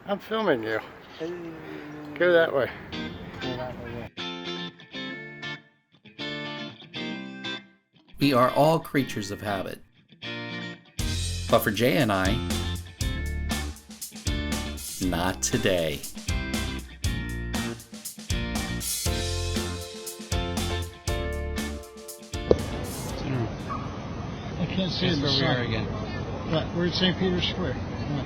I'm filming you. Go that way. We are all creatures of habit. But for Jay and I, not today. I can't see it. Where we are again. What? We're at St. Peter's Square. What?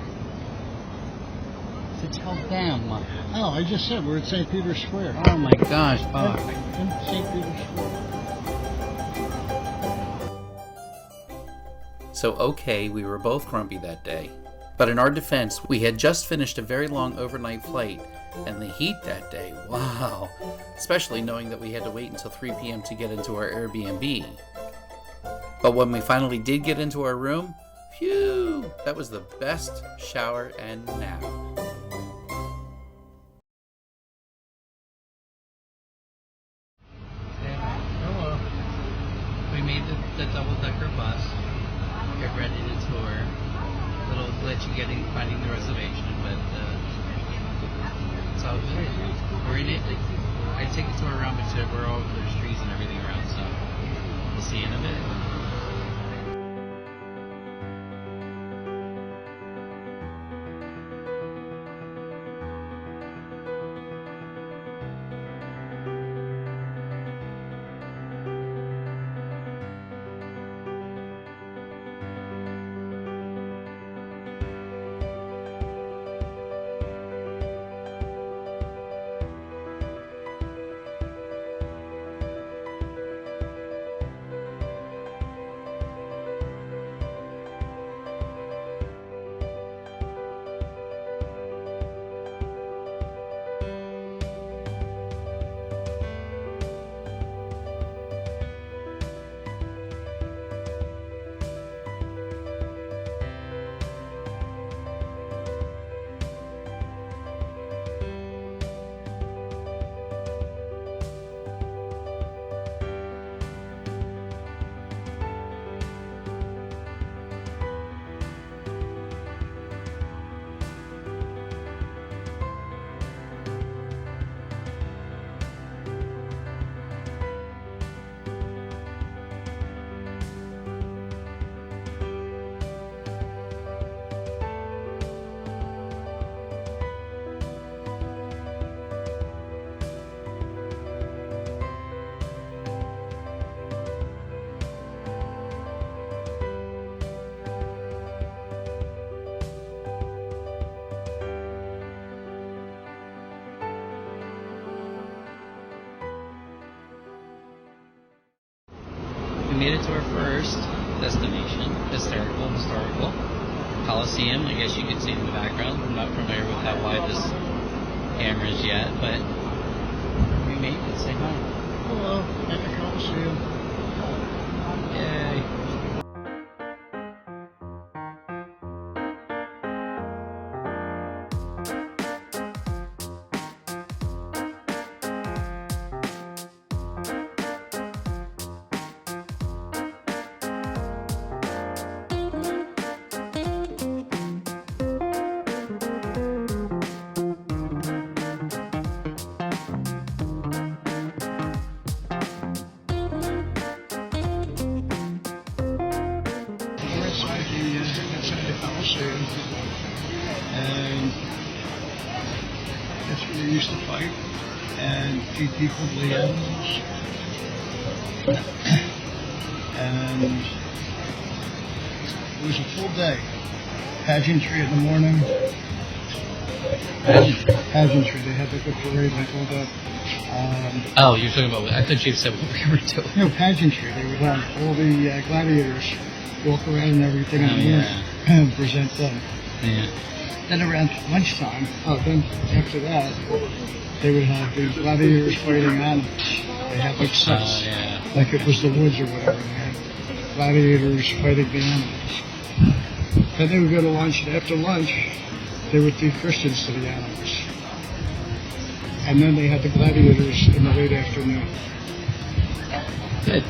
To tell them. Oh, I just said we're at St. Peter's Square. Oh my gosh, Bob. In St. Peter's Square. So okay, we were both grumpy that day. But in our defense, we had just finished a very long overnight flight, and the heat that day, wow. Especially knowing that we had to wait until 3 p.m. to get into our Airbnb. But when we finally did get into our room, phew, that was the best shower and nap. Hello. We made the double-decker bus. Get ready to tour. A little glitchy finding the reservation, but it's all good. We're in it. I take a tour around, but we're all there's trees and everything around, so we'll see you in a bit. We made it to our first destination, historical Coliseum. I guess you can see it in the background. I'm not familiar with how wide this camera is yet, but we made it. Say hi. Hello. At the Coliseum. Yay. Inside the Coliseum, and that's where they used to fight and feed people to the animals. And it was a full day. Pageantry in the morning. Pageantry. They had like a parade like all that. Oh, you're talking about, I thought you said what we were doing. No, pageantry. They would have all the gladiators walk around and everything and present them. Yeah. Then around lunchtime, then after that, they would have the gladiators fighting animals. They had like sets, like it was the woods or whatever. They had gladiators fighting the animals. Then they would go to lunch, and after lunch, they would do Christians to the animals. And then they had the gladiators in the late afternoon. Good.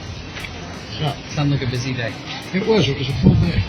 So, Sounded like a busy day. it was a full day.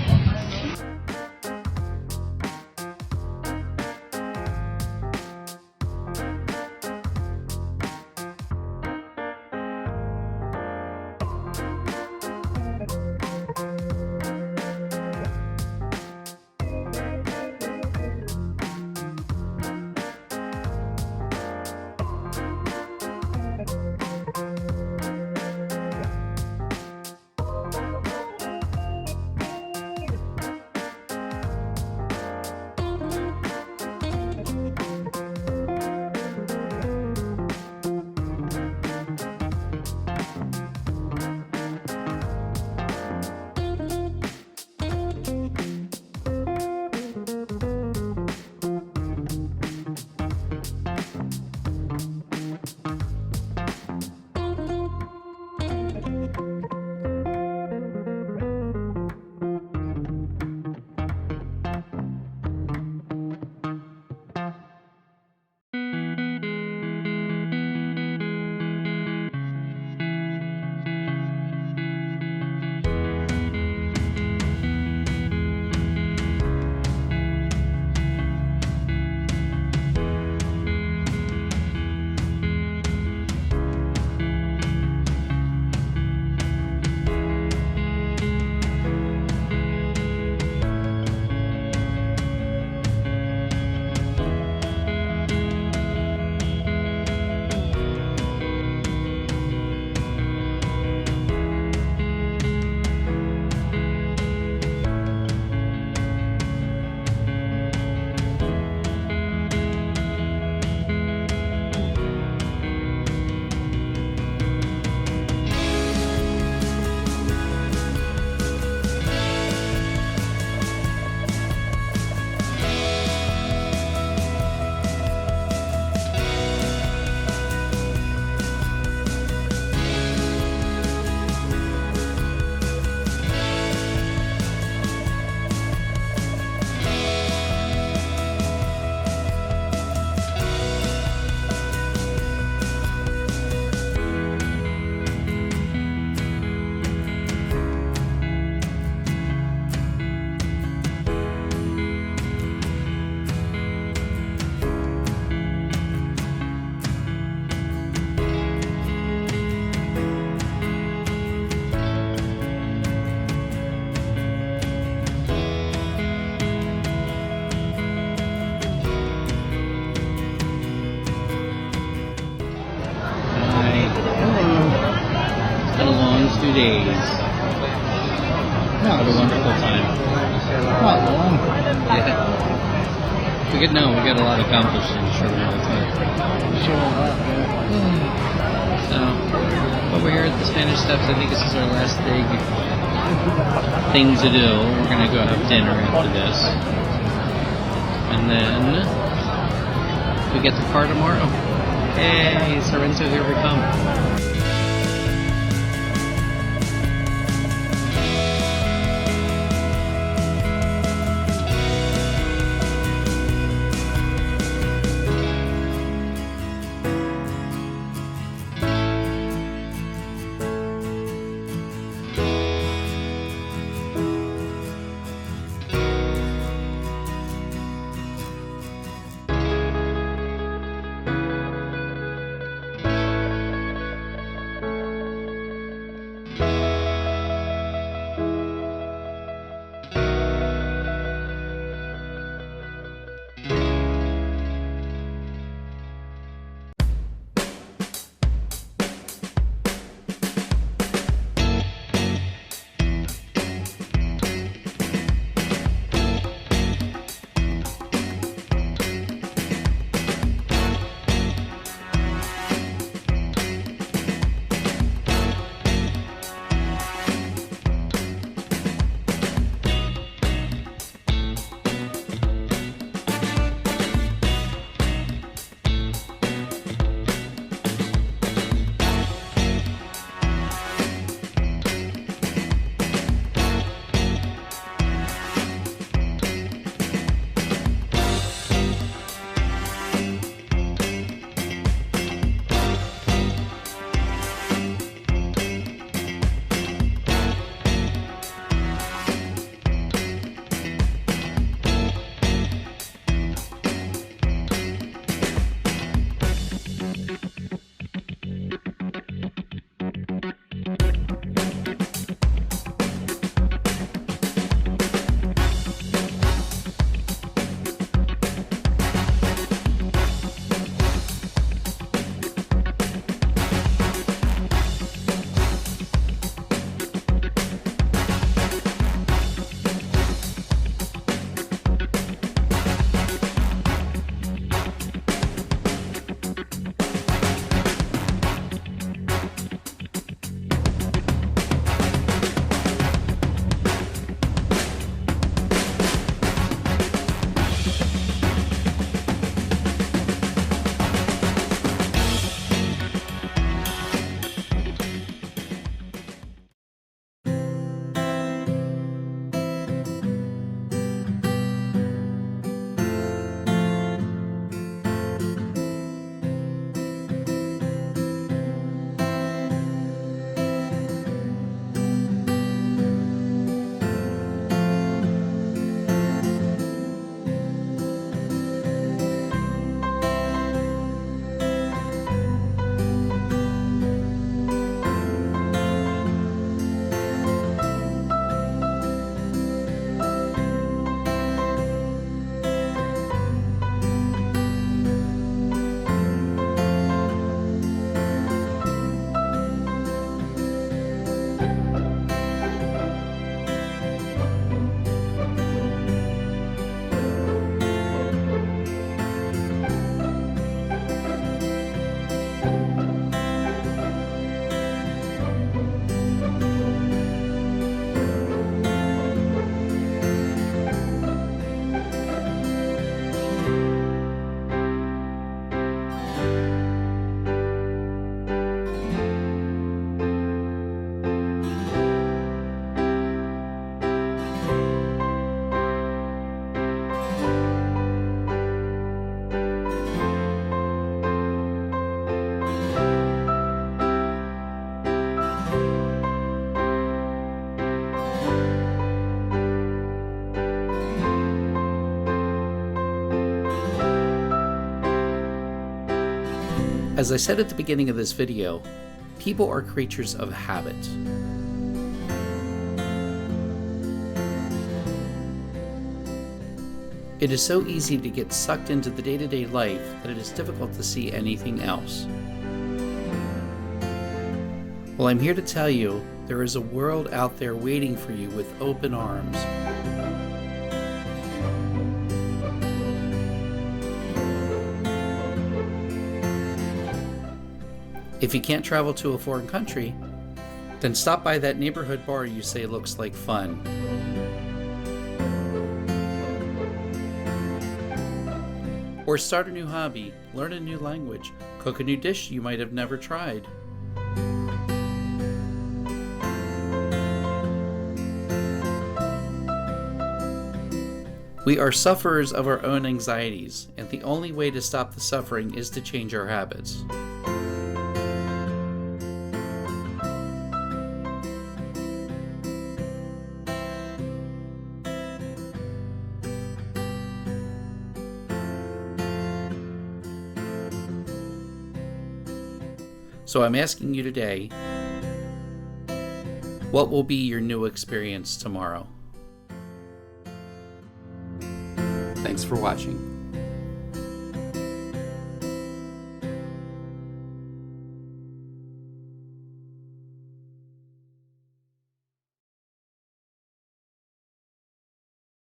days. No, What a wonderful time. not long. Yeah. We got a lot accomplished in a short amount of time. So, but we're here at the Spanish Steps. I think this is our last big thing to do. We're gonna go have dinner after this, and then we get the car tomorrow. Hey, Sorrento, here we come. As I said at the beginning of this video, people are creatures of habit. It is so easy to get sucked into the day-to-day life that it is difficult to see anything else. Well, I'm here to tell you there is a world out there waiting for you with open arms. If you can't travel to a foreign country, then stop by that neighborhood bar you say looks like fun. Or start a new hobby, learn a new language, cook a new dish you might have never tried. We are sufferers of our own anxieties, and the only way to stop the suffering is to change our habits. So I'm asking you today, what will be your new experience tomorrow? Thanks for watching.